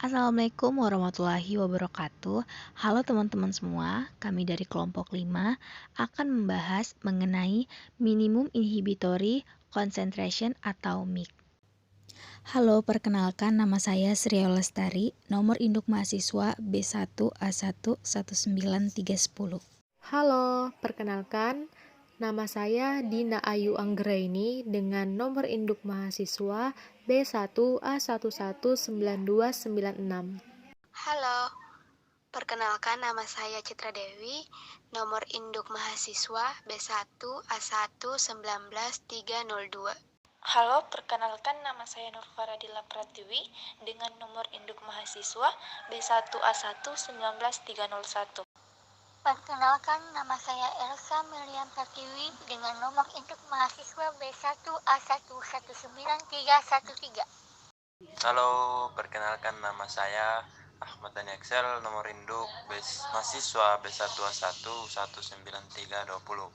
Assalamualaikum warahmatullahi wabarakatuh. Halo teman-teman semua, kami dari kelompok 5 akan membahas mengenai minimum inhibitory concentration atau MIC. Halo, perkenalkan nama saya Sri Lestari, nomor induk mahasiswa B1A1 19310. Halo, perkenalkan, nama saya Dina Ayu Anggraini dengan nomor induk mahasiswa B1A119296. Halo, perkenalkan nama saya Citra Dewi, nomor induk mahasiswa B1A1191302. Halo, perkenalkan nama saya Nurfaradila Pratiwi dengan nomor induk mahasiswa B1A1191301. Perkenalkan, nama saya Elsa Miriam Pratiwi dengan nomor induk mahasiswa B1A1191313. Halo, perkenalkan nama saya Ahmad Dhani Axel, nomor induk mahasiswa B1A1191320.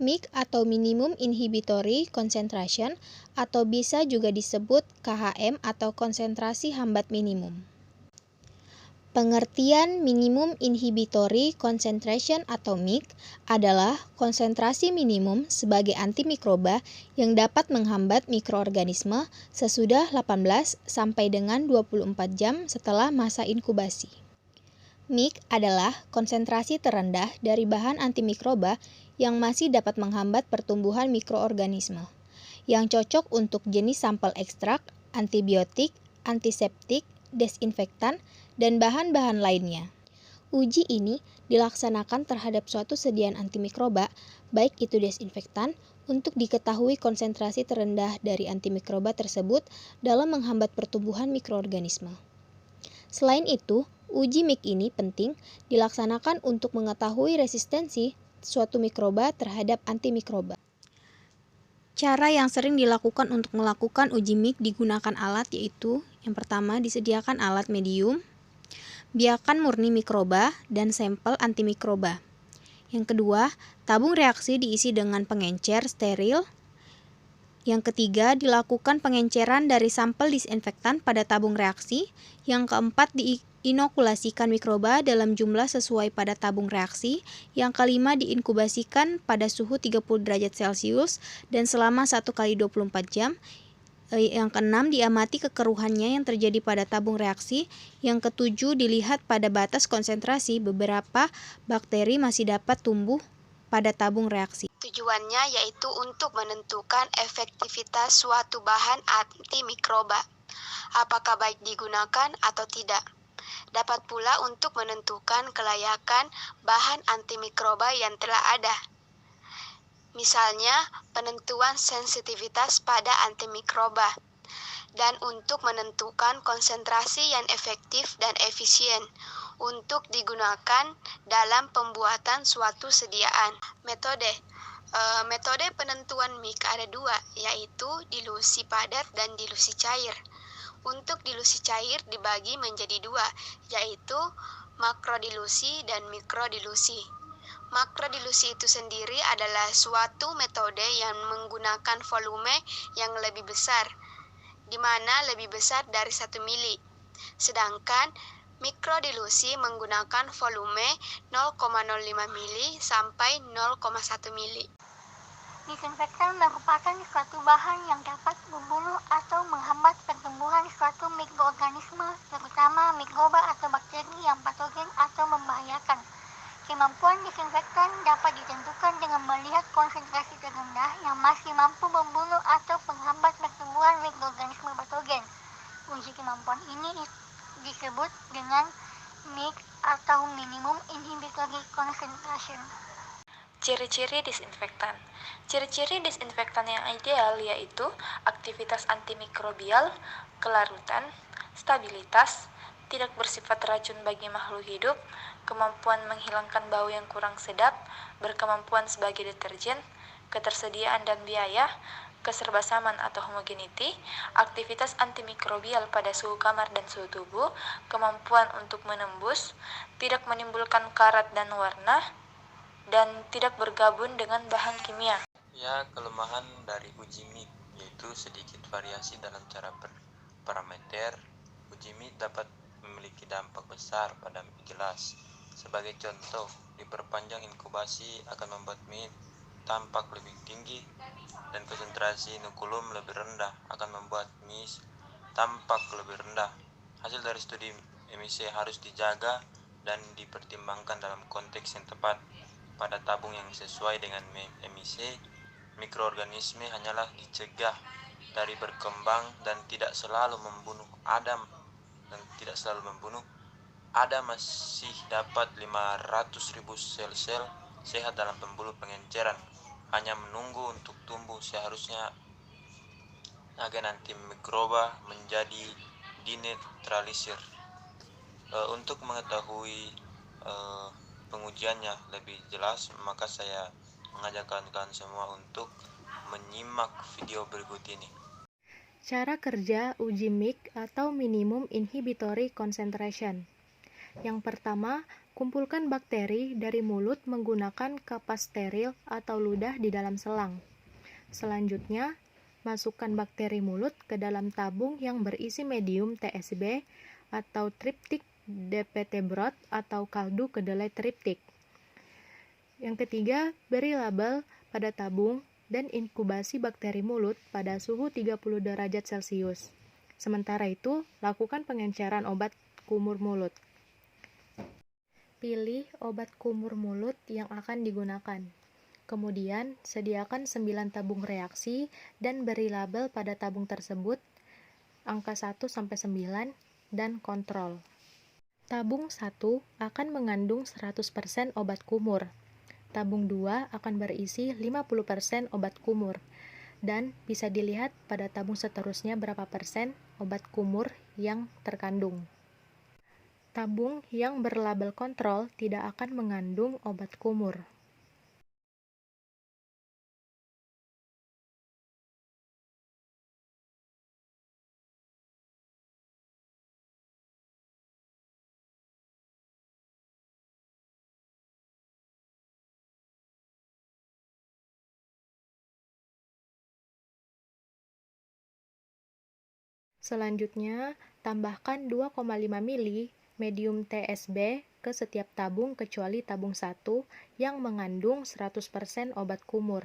MIC atau Minimum Inhibitory Concentration atau bisa juga disebut KHM atau konsentrasi hambat minimum. Pengertian Minimum Inhibitory Concentration atau MIC adalah konsentrasi minimum sebagai antimikroba yang dapat menghambat mikroorganisme sesudah 18 sampai dengan 24 jam setelah masa inkubasi. MIC adalah konsentrasi terendah dari bahan antimikroba yang masih dapat menghambat pertumbuhan mikroorganisme, yang cocok untuk jenis sampel ekstrak, antibiotik, antiseptik, desinfektan, dan bahan-bahan lainnya. Uji ini dilaksanakan terhadap suatu sediaan antimikroba, baik itu desinfektan, untuk diketahui konsentrasi terendah dari antimikroba tersebut dalam menghambat pertumbuhan mikroorganisme. Selain itu, uji MIC ini penting dilaksanakan untuk mengetahui resistensi suatu mikroba terhadap antimikroba. Cara yang sering dilakukan untuk melakukan uji MIC digunakan alat yaitu yang pertama disediakan alat medium, biakan murni mikroba dan sampel antimikroba. Yang kedua, tabung reaksi diisi dengan pengencer steril. Yang ketiga, dilakukan pengenceran dari sampel disinfektan pada tabung reaksi. Yang keempat, diinokulasikan mikroba dalam jumlah sesuai pada tabung reaksi. Yang kelima, diinkubasikan pada suhu 30 derajat Celcius dan selama 1 kali 24 jam. Yang keenam, diamati kekeruhannya yang terjadi pada tabung reaksi. Yang ketujuh, dilihat pada batas konsentrasi beberapa bakteri masih dapat tumbuh pada tabung reaksi. Tujuannya yaitu untuk menentukan efektivitas suatu bahan antimikroba, apakah baik digunakan atau tidak. Dapat pula untuk menentukan kelayakan bahan antimikroba yang telah ada. Misalnya, penentuan sensitivitas pada antimikroba, dan untuk menentukan konsentrasi yang efektif dan efisien untuk digunakan dalam pembuatan suatu sediaan. Metode penentuan MIC ada dua, yaitu dilusi padat dan dilusi cair. Untuk dilusi cair dibagi menjadi dua, yaitu makrodilusi dan mikrodilusi. Makrodilusi itu sendiri adalah suatu metode yang menggunakan volume yang lebih besar, di mana lebih besar dari 1 mili. Sedangkan mikrodilusi menggunakan volume 0,05 mili sampai 0,1 mili. Disinfektan merupakan suatu bahan yang dapat membunuh atau menghambat pertumbuhan suatu mikroorganisme, terutama mikroba atau bakteri yang patogen atau membahayakan. Kemampuan disinfektan dapat ditentukan dengan melihat konsentrasi terendah yang masih mampu membunuh atau menghambat pertumbuhan mikroorganisme patogen. Uji kemampuan ini disebut dengan MIC atau Minimum Inhibitory Concentration. Ciri-ciri disinfektan. Ciri-ciri disinfektan yang ideal yaitu aktivitas antimikrobial, kelarutan, stabilitas, tidak bersifat racun bagi makhluk hidup, kemampuan menghilangkan bau yang kurang sedap, berkemampuan sebagai deterjen, ketersediaan dan biaya, keserbasaman atau homogeneity, aktivitas antimikrobial pada suhu kamar dan suhu tubuh, kemampuan untuk menembus, tidak menimbulkan karat dan warna, dan tidak bergabung dengan bahan kimia. Ya, kelemahan dari uji MIC yaitu sedikit variasi dalam cara parameter Uji MIK dapat memiliki dampak besar pada gelas. Sebagai contoh, diperpanjang inkubasi akan membuat MIK tampak lebih tinggi dan konsentrasi nukulum lebih rendah akan membuat MIK tampak lebih rendah. Hasil dari studi emisi harus dijaga dan dipertimbangkan dalam konteks yang tepat. Pada tabung yang sesuai dengan emisi, mikroorganisme hanyalah dicegah dari berkembang dan tidak selalu membunuh. Ada masih dapat 500.000 sel-sel sehat dalam pembuluh pengenceran, hanya menunggu untuk tumbuh. Seharusnya agen antimikroba menjadi dinetralisir. Untuk mengetahui pengujiannya lebih jelas, maka saya mengajak kawan-kawan semua untuk menyimak video berikut ini. Cara kerja uji MIC atau Minimum Inhibitory Concentration. Yang pertama, kumpulkan bakteri dari mulut menggunakan kapas steril atau ludah di dalam selang. Selanjutnya, masukkan bakteri mulut ke dalam tabung yang berisi medium TSB atau triptik DPT broth atau kaldu kedelai triptik. Yang ketiga, beri label pada tabung dan inkubasi bakteri mulut pada suhu 30 derajat Celcius. Sementara itu, lakukan pengenceran obat kumur mulut. Pilih obat kumur mulut yang akan digunakan. Kemudian, sediakan 9 tabung reaksi dan beri label pada tabung tersebut, angka 1-9, dan kontrol. Tabung 1 akan mengandung 100% obat kumur. Tabung 2 akan berisi 50% obat kumur. Dan bisa dilihat pada tabung seterusnya berapa persen obat kumur yang terkandung. Tabung yang berlabel kontrol tidak akan mengandung obat kumur. Selanjutnya, tambahkan 2,5 mili medium TSB ke setiap tabung kecuali tabung 1 yang mengandung 100% obat kumur.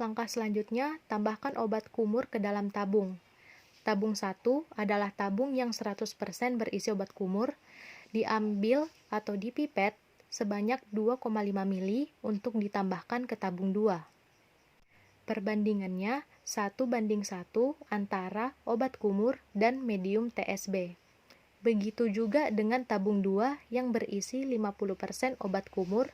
Langkah selanjutnya, tambahkan obat kumur ke dalam tabung. Tabung 1 adalah tabung yang 100% berisi obat kumur, diambil atau dipipet sebanyak 2,5 mili untuk ditambahkan ke tabung 2. Perbandingannya 1:1 antara obat kumur dan medium TSB. Begitu juga dengan tabung 2 yang berisi 50% obat kumur.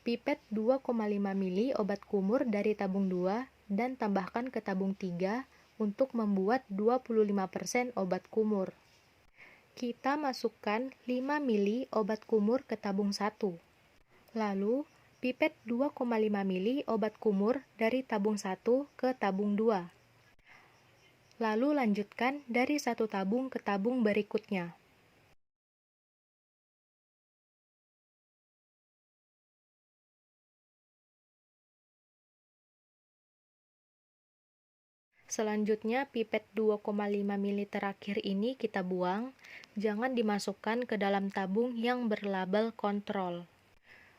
Pipet 2,5 mili obat kumur dari tabung 2 dan tambahkan ke tabung 3 untuk membuat 25% obat kumur. Kita masukkan 5 mili obat kumur ke tabung 1. Lalu, pipet 2,5 mili obat kumur dari tabung 1 ke tabung 2. Lalu lanjutkan dari satu tabung ke tabung berikutnya. Selanjutnya, pipet 2,5 mili terakhir ini kita buang, jangan dimasukkan ke dalam tabung yang berlabel kontrol.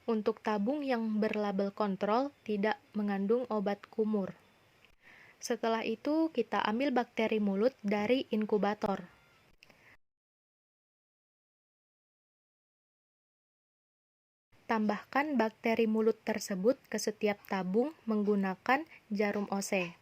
Untuk tabung yang berlabel kontrol tidak mengandung obat kumur. Setelah itu, kita ambil bakteri mulut dari inkubator. Tambahkan bakteri mulut tersebut ke setiap tabung menggunakan jarum OC.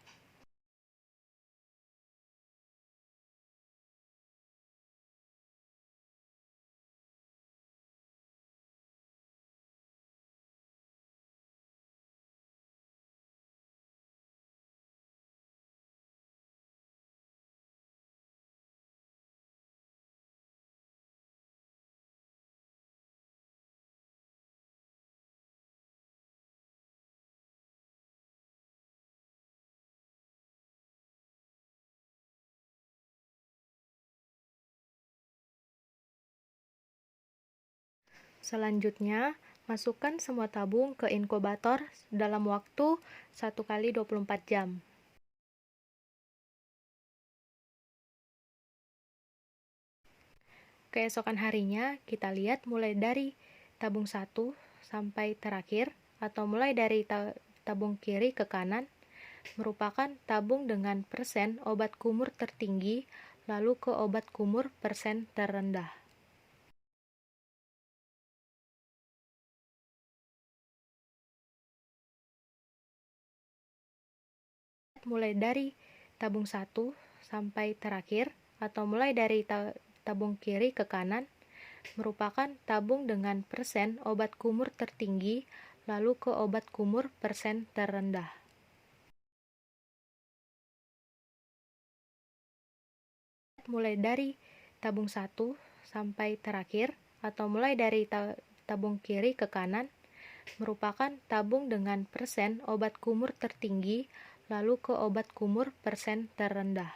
Selanjutnya, masukkan semua tabung ke inkubator dalam waktu 1 kali 24 jam. Keesokan harinya, kita lihat mulai dari tabung 1 sampai terakhir, atau mulai dari tabung kiri ke kanan, merupakan tabung dengan persen obat kumur tertinggi, lalu ke obat kumur persen terendah. Mulai dari tabung 1 sampai terakhir, atau mulai dari tabung kiri ke kanan, merupakan tabung dengan persen obat kumur tertinggi, lalu ke obat kumur persen terendah. Mulai dari tabung 1 sampai terakhir, atau mulai dari tabung kiri ke kanan, merupakan tabung dengan persen obat kumur tertinggi, lalu ke obat kumur persen terendah.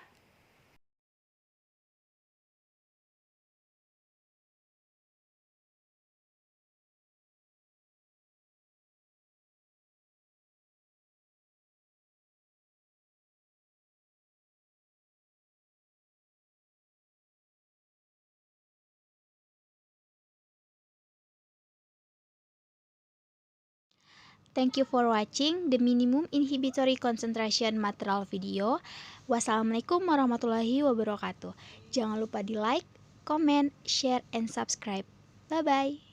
Thank you for watching the minimum inhibitory concentration material video. Wassalamualaikum warahmatullahi wabarakatuh. Jangan lupa di like, comment, share, and subscribe. Bye-bye.